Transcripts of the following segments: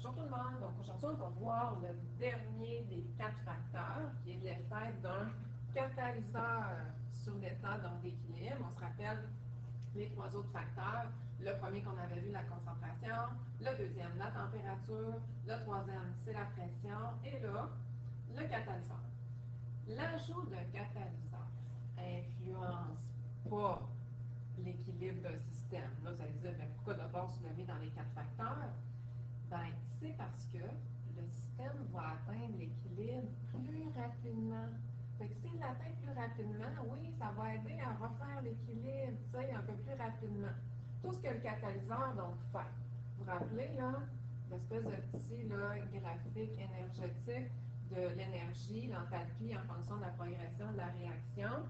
Bonjour tout le monde. Donc aujourd'hui, on va voir le dernier des 4 facteurs qui est l'effet d'un catalyseur sur l'état d'équilibre. On se rappelle les 3 autres facteurs. Le premier qu'on avait vu, la concentration. Le deuxième, la température. Le troisième, c'est la pression. Et là, le catalyseur. L'ajout d'un catalyseur influence pas l'équilibre d'un système. Là, vous allez dire, mais pourquoi d'abord soulever dans les 4 facteurs? Ben, c'est parce que le système va atteindre l'équilibre plus rapidement. Fait que s'il l'atteint plus rapidement, oui, ça va aider à refaire l'équilibre, tu sais, un peu plus rapidement. Tout ce que le catalyseur, donc, fait. Vous vous rappelez, là, l'espèce de petit là, graphique énergétique de l'énergie, l'enthalpie en fonction de la progression de la réaction.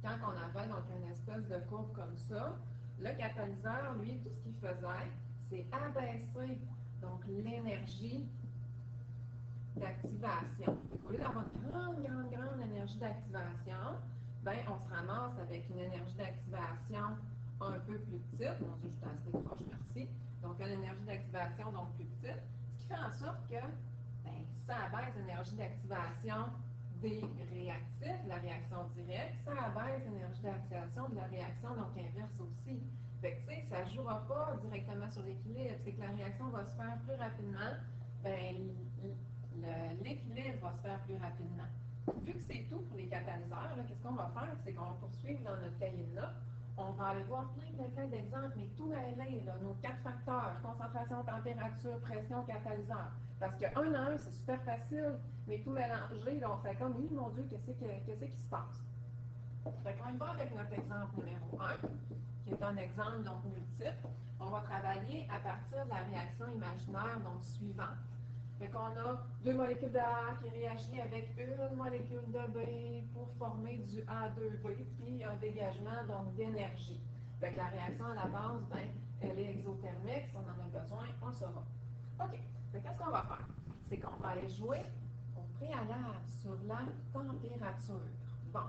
Quand on avait donc une espèce de courbe comme ça, le catalyseur, lui, tout ce qu'il faisait, c'est abaisser donc l'énergie d'activation. Au lieu d'avoir une grande énergie d'activation, ben, on se ramasse avec une énergie d'activation un peu plus petite. Mon Dieu, je suis assez proche, merci. Donc, une énergie d'activation donc plus petite, ce qui fait en sorte que ben, ça abaisse l'énergie d'activation des réactifs, la réaction directe, ça abaisse l'énergie d'activation de la réaction donc inverse aussi. Fait que, tu sais, ça ne jouera pas directement sur l'équilibre, c'est que la réaction va se faire plus rapidement, ben, l'équilibre va se faire plus rapidement. Vu que c'est tout pour les catalyseurs, qu'est-ce qu'on va faire? C'est qu'on va poursuivre dans notre cahier de notes. On va aller voir plein d'exemples, mais tout mêlé, nos 4 facteurs, concentration, température, pression, catalyseur. Parce que un à un, c'est super facile, mais tout mélangé, là, on fait comme, oui, mon Dieu, qu'est-ce qui se passe? Fait qu'on y va avec notre exemple numéro 1, qui est un exemple donc multiple. On va travailler à partir de la réaction imaginaire donc suivante. Fait qu'on a 2 molécules de A qui réagissent avec une molécule de B pour former du A2B, puis un dégagement donc d'énergie. Fait que la réaction à la base, ben, elle est exothermique, si on en a besoin, on le saura. OK. Fait qu'est-ce qu'on va faire? C'est qu'on va aller jouer au préalable sur la température. Bon.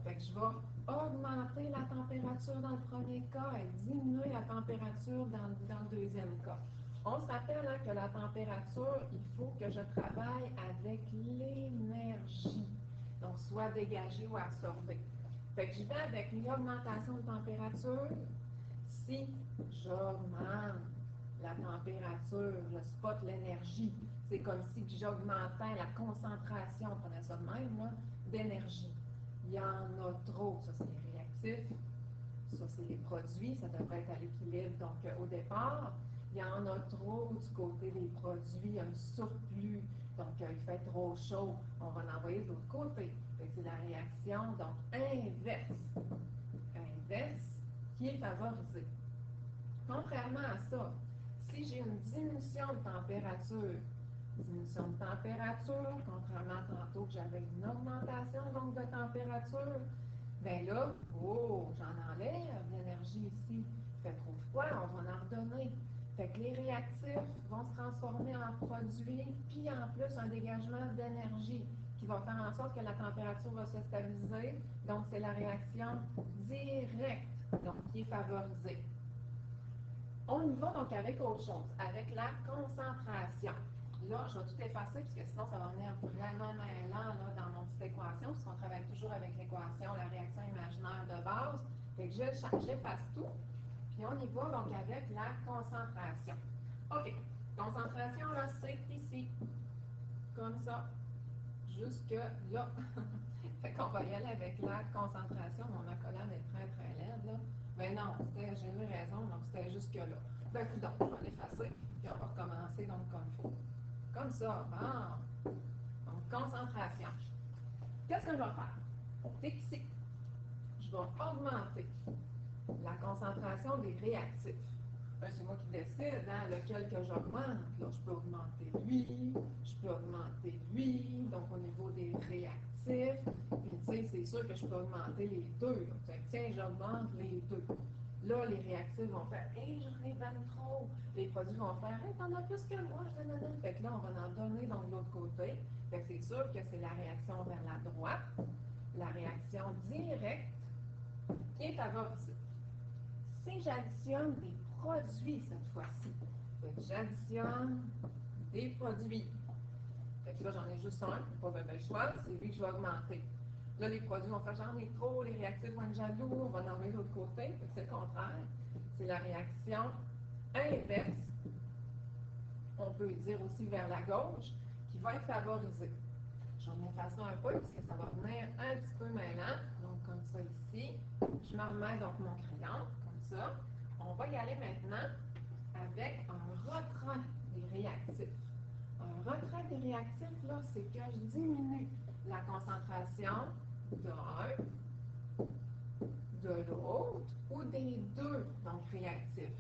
Fait que je vais augmenter la température dans le premier cas et diminuer la température dans le deuxième cas. On se rappelle que la température, il faut que je travaille avec l'énergie, donc soit dégagée ou absorbée. Fait que je vais avec une augmentation de température. Si j'augmente la température, je spot l'énergie, c'est comme si j'augmentais la concentration, prenez ça de même, d'énergie. Il y en a trop, ça c'est les réactifs, ça c'est les produits, ça devrait être à l'équilibre donc au départ. Il y en a trop du côté des produits, un surplus, donc il fait trop chaud, on va l'envoyer de l'autre côté. C'est la réaction donc inverse qui est favorisée. Contrairement à ça, si j'ai une diminution de température, contrairement à tantôt que j'avais une augmentation donc de température, bien là, oh, j'en enlève l'énergie ici. Il fait trop froid, on va en redonner. Fait que les réactifs vont se transformer en produits, puis en plus un dégagement d'énergie qui va faire en sorte que la température va se stabiliser. Donc, c'est la réaction directe donc, qui est favorisée. On y va donc avec autre chose, avec la concentration. Là, je vais tout effacer, parce que sinon, ça va venir vraiment mêlant dans mon petite équation, puisqu'on travaille toujours avec l'équation, la réaction imaginaire de base. Fait que j'efface tout, puis on y va donc avec la concentration. OK. Concentration, là, c'est ici. Comme ça. Jusque là. Fait qu'on va y aller avec la concentration. Mon accolade est très laide, là. Mais non, j'ai eu raison, donc c'était jusque là. Ben, donc, je vais l'effacer, puis on va recommencer donc comme il faut. Comme ça, bon. Donc, concentration. Qu'est-ce que je vais faire? C'est ici. Je vais augmenter la concentration des réactifs. Ben, c'est moi qui décide, lequel que j'augmente. Là, je peux augmenter lui, je peux augmenter lui, donc au niveau des réactifs. Puis, tu sais, c'est sûr que je peux augmenter les deux. Là. Tiens, j'augmente les deux. Là, les réactifs vont faire « Hey, j'en ai 20 trop! » Les produits vont faire « Hey, t'en as plus que moi! » Fait que là, on va en donner donc de l'autre côté. Fait que c'est sûr que c'est la réaction vers la droite, la réaction directe, qui est favorisée. Si j'additionne des produits cette fois-ci, Fait que j'additionne des produits. Fait que là, j'en ai juste un, pas bien le choix, c'est lui que je vais augmenter. Là, les produits vont faire j'en ai trop, les réactifs vont être jaloux, on va en enlever de l'autre côté. Fait que c'est le contraire. C'est la réaction inverse, on peut dire aussi vers la gauche, qui va être favorisée. J'en effacerai un peu parce que ça va venir un petit peu mêlant. Donc, comme ça ici. Je me remets donc mon crayon, comme ça. On va y aller maintenant avec un retrait des réactifs. Un retrait des réactifs, là, c'est que je diminue la concentration d'un, de l'autre ou des deux, donc réactifs.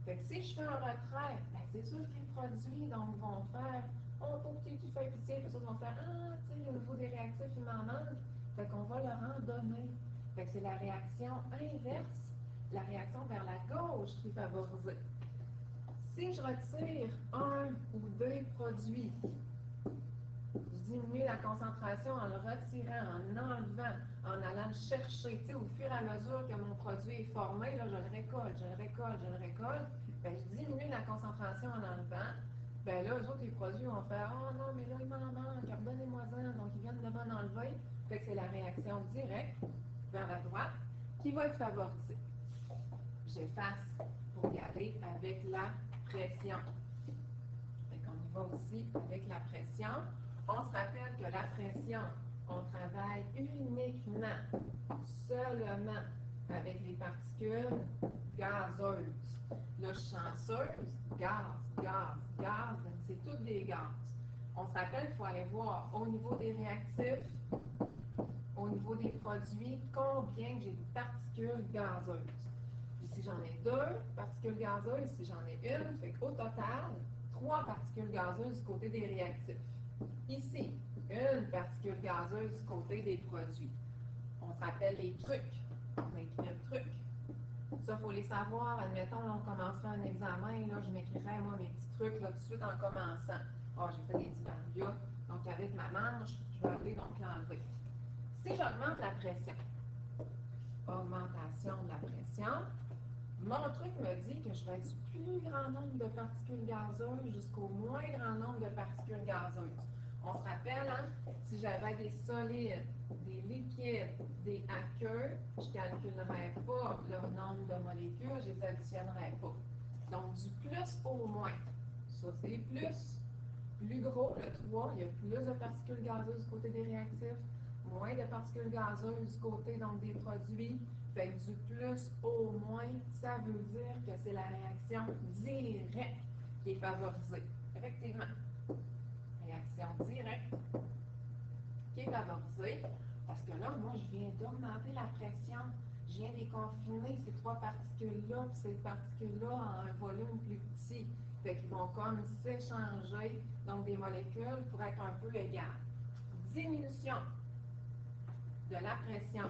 Fait que si je fais un retrait, ben c'est sûr que les produits donc, vont faire oh, pour que tu fais pitié, puis ils vont faire ah, tu sais, au niveau des réactifs, il m'en manque. Fait qu'on va leur en donner. Fait que c'est la réaction inverse, la réaction vers la gauche qui est favorisée. Si je retire un ou deux produits, je diminue la concentration en le retirant, en enlevant, en allant le chercher. Tu sais, au fur et à mesure que mon produit est formé, là, je le récolte, je le récolte, je le récolte. Bien, je diminue la concentration en enlevant. Bien là, eux autres, les produits vont faire oh non, mais là, il m'en manque, redonnez-moi-en. Donc, ils viennent de m'en enlever. Fait que c'est la réaction directe vers la droite qui va être favorisée. J'efface pour y aller avec la pression. Fait qu'on y va aussi avec la pression. On se rappelle que la pression, on travaille uniquement, seulement avec les particules gazeuses. Là, chanceuse, gaz, gaz, gaz, c'est toutes des gaz. On se rappelle qu'il faut aller voir au niveau des réactifs, au niveau des produits, combien j'ai de particules gazeuses. Puis si j'en ai deux particules gazeuses, si j'en ai une, fait qu'au total, 3 particules gazeuses du côté des réactifs. Ici, une particule gazeuse du côté des produits. On s'appelle les trucs. On écrit un truc. Ça, il faut les savoir. Admettons, là, on commencerait un examen. Là, je m'écrirais, moi, mes petits trucs là, tout de suite en commençant. Oh, j'ai fait des divariats. Donc, avec ma manche, je vais aller donc l'enlever. Si j'augmente la pression, augmentation de la pression, mon truc me dit que je vais du plus grand nombre de particules gazeuses jusqu'au moins grand nombre de particules gazeuses. On se rappelle, hein, si j'avais des solides, des liquides, des aqueux, je ne calculerais pas le nombre de molécules, je ne les additionnerais pas. Donc, du plus au moins. Ça, c'est plus. Plus gros, le 3, il y a plus de particules gazeuses du côté des réactifs, moins de particules gazeuses du côté donc, des produits. Fait que du plus au moins, ça veut dire que c'est la réaction directe qui est favorisée. Effectivement, réaction directe qui est favorisée, parce que là, moi, je viens d'augmenter la pression, je viens de confiner ces 3 particules-là, puis ces particules-là en un volume plus petit. Fait qu'ils vont comme s'échanger, donc des molécules pour être un peu égales. Diminution de la pression.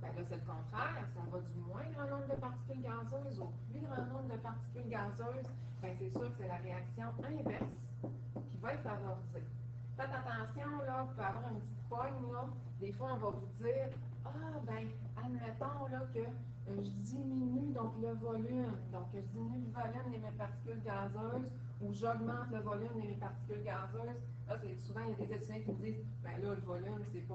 Ben là, c'est le contraire, ça va du moins grand nombre de particules gazeuses au plus grand nombre de particules gazeuses. Ben, c'est sûr que c'est la réaction inverse qui va être favorisée. Faites attention, là, vous pouvez avoir une petite pogne, là. Des fois, on va vous dire, ah, ben, admettons, là, que je diminue, donc, le volume. Donc, je diminue le volume de mes particules gazeuses ou j'augmente le volume de mes particules gazeuses. Là, souvent, il y a des étudiants qui me disent, ben là, le volume, c'est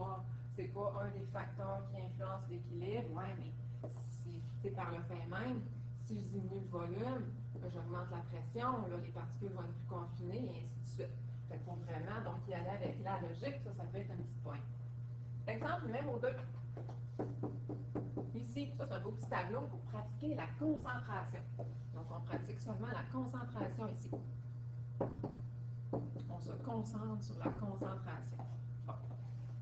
pas un des facteurs qui influence l'équilibre. Oui, mais c'est par le fait même, si je diminue le volume, j'augmente la pression, là, les particules vont être plus confinées, et ainsi de suite. Fait qu'il faut vraiment donc y aller avec la logique, ça peut être un petit point. Exemple numéro 2. Ici, ça c'est un beau petit tableau pour pratiquer la concentration. Donc on pratique seulement la concentration ici. On se concentre sur la concentration. Bon.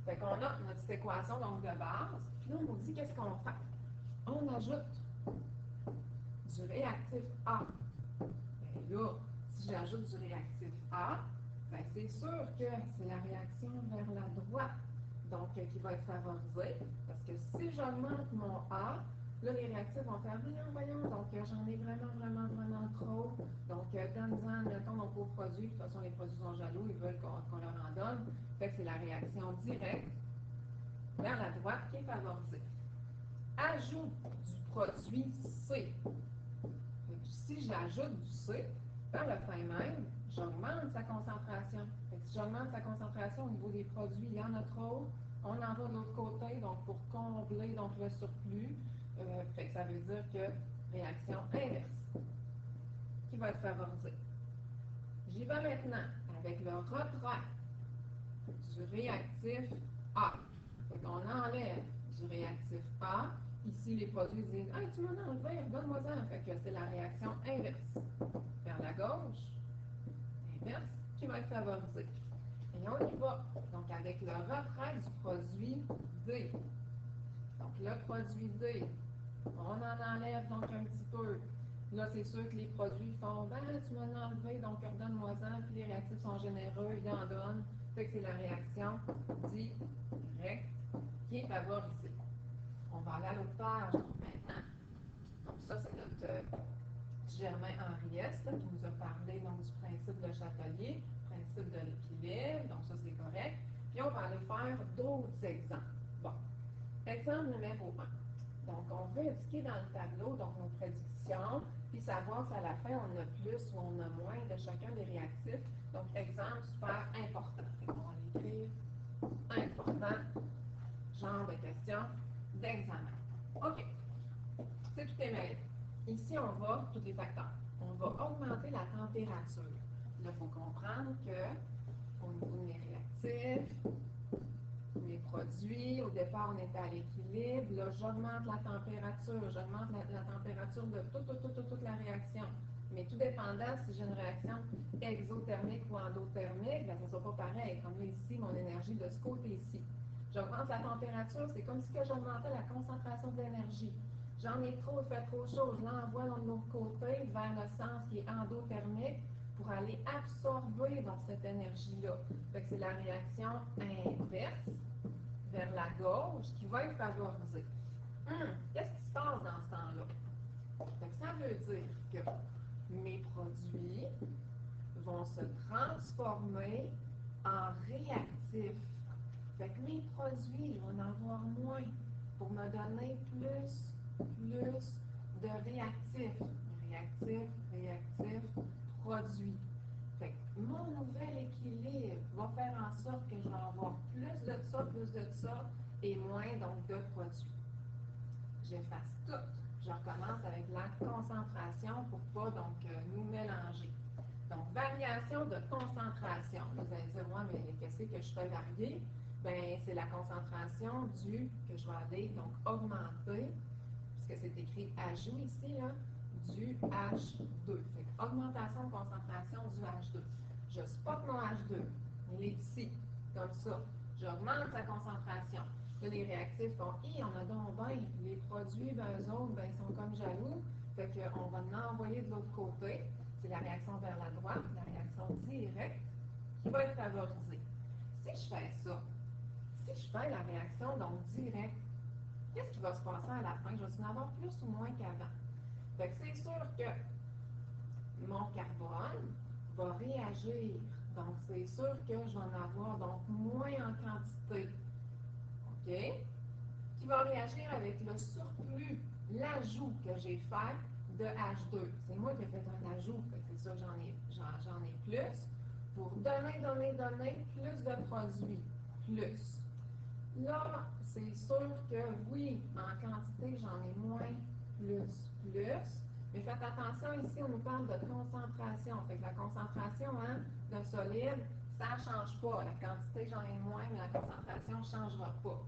Fait qu'on a notre petite équation donc, de base, puis là on nous dit qu'est-ce qu'on fait. On ajoute du réactif A. Bien là, si j'ajoute du réactif A, ben c'est sûr que c'est la réaction vers la droite donc qui va être favorisée. Parce que si j'augmente mon A, là, les réactifs vont faire voyons, donc j'en ai vraiment trop. Donc, donne-en, mettons, donc aux produits. De toute façon, les produits sont jaloux, ils veulent qu'on leur en donne. Fait que c'est la réaction directe vers la droite qui est favorisée. Ajout du produit C. Si j'ajoute du C, par le fin même, j'augmente sa concentration. Fait que si j'augmente sa concentration au niveau des produits, il y en a trop, on en va de l'autre côté, donc pour combler donc, le surplus, fait que ça veut dire que réaction inverse qui va être favorisée. J'y vais maintenant avec le retrait du réactif A. Donc, on enlève du réactif A. Ici, les produits disent « Hey, tu m'en as enlevé, donne-moi-en. » Fait que c'est la réaction inverse. Vers la gauche, inverse, qui va être favorisée. Et on y va. Donc, avec le retrait du produit D. Donc, le produit D, on en enlève donc un petit peu. Là, c'est sûr que les produits font « Ben, tu m'en as enlevé, donc redonne-moi-en. » Puis les réactifs sont généreux, ils en donnent. Fait que c'est la réaction directe qui est favorisée. On va aller à l'autre page donc, maintenant. Donc ça, c'est notre Germain Henriès qui nous a parlé donc, du principe de Châtelier, principe de l'équilibre, donc ça c'est correct. Puis on va aller faire d'autres exemples. Bon, exemple numéro 1. Donc on veut indiquer dans le tableau donc nos prédictions, puis savoir si à la fin on a plus ou on a moins de chacun des réactifs. Donc exemple super important. On va l'écrire important, genre de question d'examen. OK. C'est tout est mêlé. Ici, on va, tous les facteurs, on va augmenter la température. Là, il faut comprendre que au niveau de mes réactifs, mes produits, au départ, on était à l'équilibre. Là, j'augmente la température, j'augmente la température de toute la réaction. Mais tout dépendant si j'ai une réaction exothermique ou endothermique, ben, ça ne sera pas pareil. Comme là, ici, mon énergie de ce côté-ci. J'augmente la température, c'est comme si j'augmentais la concentration d'énergie. J'en ai trop, il fait trop chaud, je l'envoie de l'autre côté vers le sens qui est endothermique pour aller absorber donc, cette énergie-là. C'est la réaction inverse vers la gauche qui va être favorisée. Qu'est-ce qui se passe dans ce temps-là? Ça veut dire que mes produits vont se transformer en réactifs. Fait que mes produits vont en avoir moins pour me donner plus de réactifs. Réactifs, produits. Fait que mon nouvel équilibre va faire en sorte que je vais avoir plus de ça, et moins donc de produits. J'efface tout. Je recommence avec la concentration pour ne pas donc nous mélanger. Donc, variation de concentration. Vous allez dire, ouais, mais qu'est-ce que je fais varier? Bien, c'est la concentration que je vais aller donc augmenter, puisque c'est écrit ajout ici, là, du H2. Fait que augmentation de concentration du H2. Je spot mon H2. Il est ici, comme ça. J'augmente sa concentration. Là, les réactifs font, on a donc bien, les produits, ben, eux autres, ben, ils sont comme jaloux. Fait qu'on va l'envoyer de l'autre côté. C'est la réaction vers la droite, la réaction directe, qui va être favorisée. Si je fais ça, si je fais la réaction donc directe, qu'est-ce qui va se passer à la fin? Je vais en avoir plus ou moins qu'avant. Fait que c'est sûr que mon carbone va réagir. Donc, c'est sûr que je vais en avoir donc moins en quantité. OK? Qui va réagir avec le surplus, l'ajout que j'ai fait de H2. C'est moi qui ai fait un ajout, c'est sûr que j'en ai plus. Pour donner plus de produits. Plus. Là, c'est sûr que oui, en quantité, j'en ai moins, plus. Mais faites attention, ici, on nous parle de concentration. Fait que la concentration de solide, ça ne change pas. La quantité, j'en ai moins, mais la concentration ne changera pas.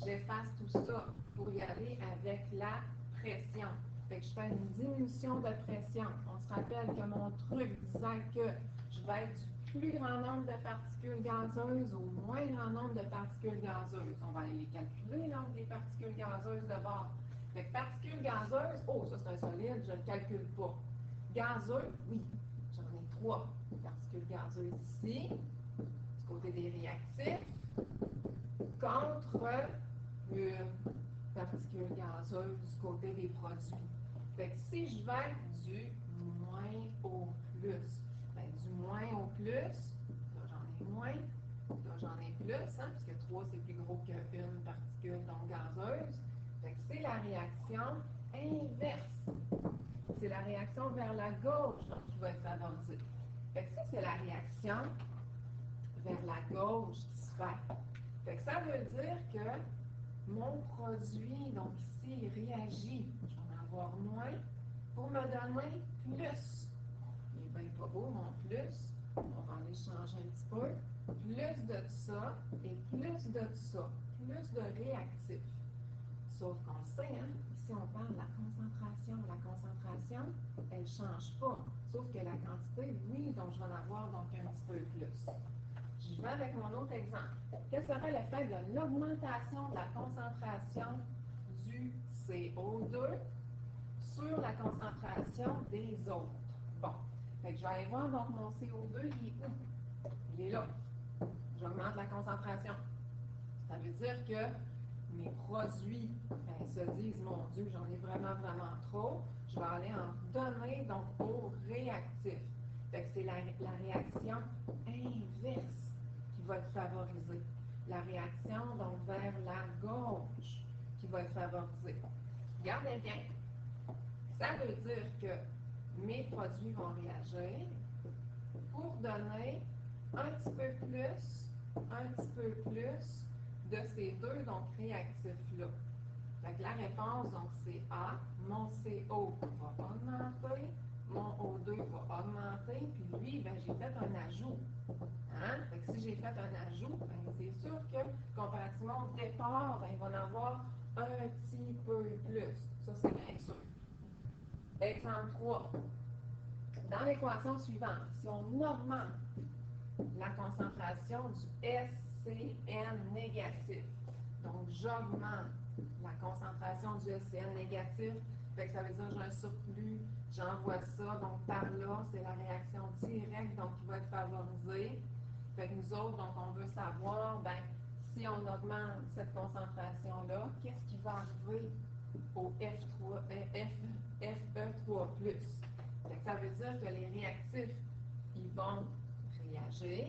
J'efface tout ça pour y aller avec la pression. Fait que je fais une diminution de pression. On se rappelle que mon truc disait que je vais être du plus grand nombre de particules gazeuses au moins grand nombre de particules gazeuses. On va aller les calculer, là, les particules gazeuses de bord. Fait que particules gazeuses, ça c'est un solide, je ne le calcule pas. Gazeux, oui, j'en ai 3 particules gazeuses ici, du côté des réactifs, contre une particule gazeuse du côté des produits. Fait que si je vais du moins au plus, ben, du moins au plus, là j'en ai moins, là j'en ai plus, puisque 3 c'est plus gros qu'une particule donc gazeuse. Fait que c'est la réaction inverse. c'est la réaction vers la gauche donc, qui va être favorisée. Fait que ça, c'est la réaction vers la gauche qui se fait. Fait que ça veut dire que mon produit, donc ici, il réagit. Je vais en avoir moins pour me donner plus. Il est bien pas beau, mon plus. On va aller changer un petit peu. Plus de ça et plus de ça. Plus de réactif. Sauf qu'on sait, hein, ici on parle de la concentration. La concentration, elle ne change pas. Sauf que la quantité, oui, donc je vais en avoir donc un petit peu plus. Je vais avec mon autre exemple. Quel serait l'effet de l'augmentation de la concentration du CO2 sur la concentration des autres? Bon, fait que je vais aller voir donc mon CO2, il est où? Il est là. J'augmente la concentration. Ça veut dire que mes produits se disent, mon Dieu, j'en ai vraiment, vraiment trop. Je vais aller en donner donc au réactif. Fait que c'est la réaction inverse qui va être favorisée. La réaction donc vers la gauche qui va être favorisée. Regardez bien. Ça veut dire que mes produits vont réagir pour donner un petit peu plus de ces deux donc réactifs-là. Fait que la réponse, donc, c'est A. Mon CO va augmenter, mon O2 va augmenter, puis lui, ben, j'ai fait un ajout. Hein? Fait que si j'ai fait un ajout, ben, c'est sûr que comparativement au départ, ben, il va en avoir un petit peu plus. Ça, c'est bien sûr. Exemple 3. Dans l'équation suivante, si on augmente la concentration du SCN négatif, donc j'augmente la concentration du SCN négatif, fait que ça veut dire que j'ai un surplus, j'envoie ça, donc par là, c'est la réaction directe donc qui va être favorisée. Fait que nous autres, donc on veut savoir, ben, si on augmente cette concentration-là, qu'est-ce qui va arriver au Fe3+. Fait que ça veut dire que les réactifs, ils vont réagir,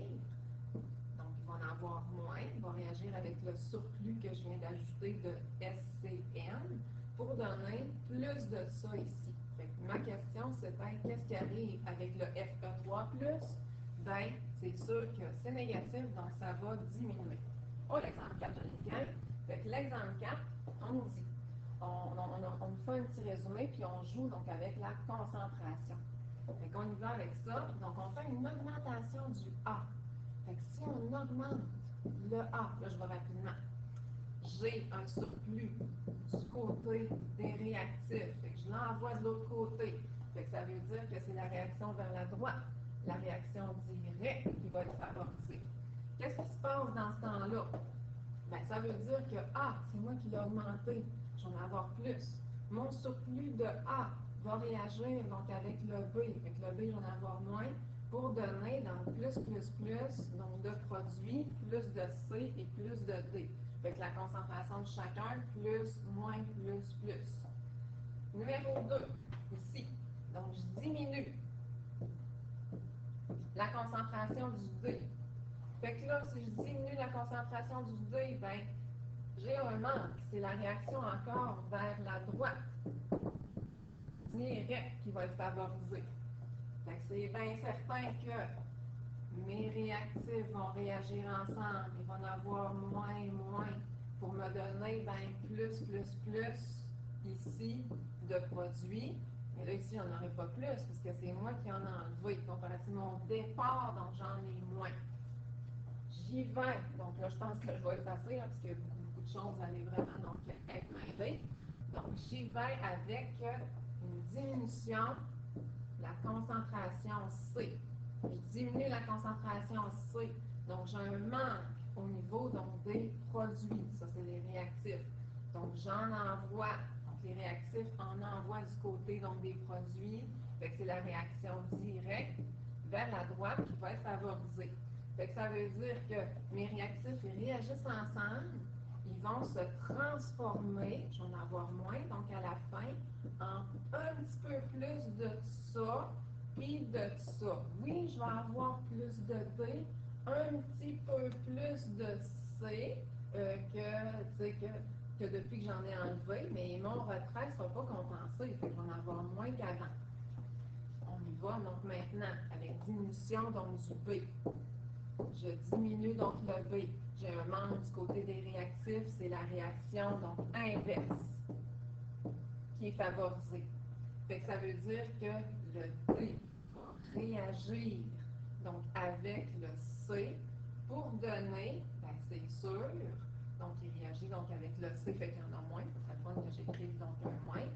donc ils vont en avoir moins, ils vont réagir avec le surplus que je viens d'ajouter de SCN pour donner plus de ça ici. Fait que ma question, c'était qu'est-ce qui arrive avec le Fe3+? Ben, c'est sûr que c'est négatif, donc ça va diminuer. Oh, l'exemple 4, je l'ai bien. Fait que l'exemple 4, on nous dit, on fait un petit résumé, puis on joue donc avec la concentration. Fait qu'on y va avec ça. Donc, on fait une augmentation du A. Fait que si on augmente le A, là, je vais rapidement, j'ai un surplus du côté des réactifs. Fait que je l'envoie de l'autre côté. Fait que ça veut dire que c'est la réaction vers la droite, la réaction directe qui va être favorisée. Qu'est-ce qui se passe dans ce temps-là? Bien, ça veut dire que A, c'est moi qui l'ai augmenté. Je vais en avoir plus. Mon surplus de A va réagir donc avec le B. Avec le B, je vais en avoir moins pour donner donc plus, donc de produits, plus de C et plus de D. Fait que la concentration de chacun, plus, moins, plus. Numéro 2, ici. Donc, je diminue la concentration du D. Fait que là, si je diminue la concentration du D, ben, j'ai un manque. C'est la réaction encore vers la droite directe qui va être favorisée. Fait que c'est bien certain que mes réactifs vont réagir ensemble. Ils vont en avoir moins, pour me donner ben, plus, ici de produits. Mais là, ici, on n'en aurait pas plus, puisque c'est moi qui en ai enlevé. Comparativement au départ, donc j'en ai moins. J'y vais. Donc là, je pense que je vais effacer, parce qu'il y a beaucoup de choses à aller vraiment donc, être m'aider. Donc, j'y vais avec une diminution de la concentration C. Je diminue la concentration C. Donc, j'ai un manque au niveau donc, des produits. Ça, c'est les réactifs. Donc, j'en envoie. Donc, les réactifs en envoient du côté donc, des produits. Fait que c'est la réaction directe vers la droite qui va être favorisée. Fait que ça veut dire que mes réactifs ils réagissent ensemble, ils vont se transformer, je vais en avoir moins, donc à la fin, en un petit peu plus de ça, puis de ça. Oui, je vais avoir plus de D, un petit peu plus de C que depuis que j'en ai enlevé, mais mon retrait ne sera pas compensé, fait que je vais en avoir moins qu'avant. va. Donc maintenant, avec diminution donc du B, je diminue donc le B. J'ai un membre du côté des réactifs, c'est la réaction donc inverse qui est favorisée. Fait que ça veut dire que le D va réagir donc avec le C pour donner, ben, c'est sûr, donc il réagit donc avec le C, fait qu'il y en a moins, ça prend que j'écrive donc un moins,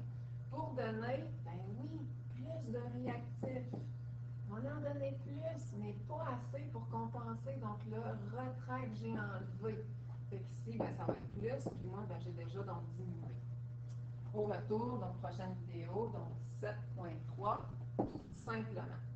pour donner, ben oui, plus de réactifs. On en donnait plus, mais pas assez pour compenser donc le retrait que j'ai enlevé. Fait qu'ici, ben, ça va être plus, puis moi, ben, j'ai déjà donc diminué. Au retour, donc prochaine vidéo, donc 7.3, tout simplement.